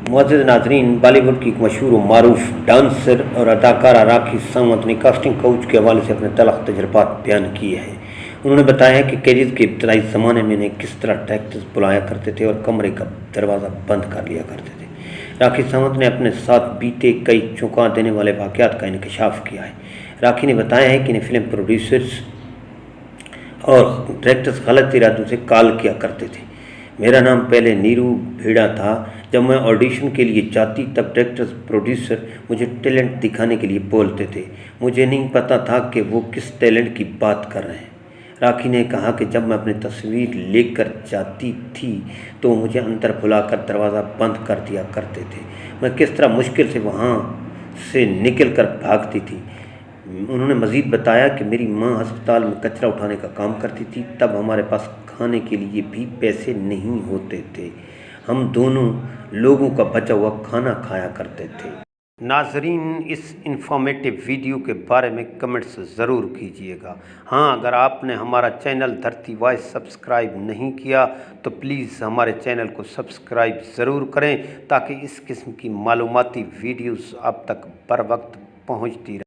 मुअज़्ज़ज़ नाज़रीन, बॉलीवुड की एक मशहूर व मारूफ डांसर और अदाकारा राखी सावंत ने कास्टिंग काउच के हवाले से अपने तलख़ तजुर्बात बयान किए हैं। उन्होंने बताया है कि कैरियर के इब्तदाई ज़माने में इन्हें किस तरह डायरेक्टर्स बुलाया करते थे और कमरे का दरवाज़ा बंद कर लिया करते थे। राखी सावंत ने अपने साथ बीते कई चौंका देने वाले वाक़यात का इंकशाफ किया है। राखी ने बताया है कि इन्हें फिल्म प्रोड्यूसर्स और डायरेक्टर्स गलत इरादों से कॉल किया करते थे। मेरा नाम पहले नीरू भेड़ा था। जब मैं ऑडिशन के लिए जाती तब डायरेक्टर्स प्रोड्यूसर मुझे टैलेंट दिखाने के लिए बोलते थे। मुझे नहीं पता था कि वो किस टैलेंट की बात कर रहे हैं। राखी ने कहा कि जब मैं अपनी तस्वीर लेकर जाती थी तो मुझे अंदर बुलाकर दरवाज़ा बंद कर दिया करते थे। मैं किस तरह मुश्किल से वहाँ से निकल कर भागती थी। उन्होंने मज़ीद बताया कि मेरी माँ अस्पताल में कचरा उठाने का काम करती थी। तब हमारे पास खाने के लिए भी पैसे नहीं होते थे। हम दोनों लोगों का बचा हुआ खाना खाया करते थे। नाज़रीन, इस इंफॉर्मेटिव वीडियो के बारे में कमेंट्स ज़रूर कीजिएगा। हाँ, अगर आपने हमारा चैनल धरती वॉइस सब्सक्राइब नहीं किया तो प्लीज़ हमारे चैनल को सब्सक्राइब ज़रूर करें ताकि इस किस्म की मालूमाती वीडियोस आप तक बर वक्त पहुँचती रहें।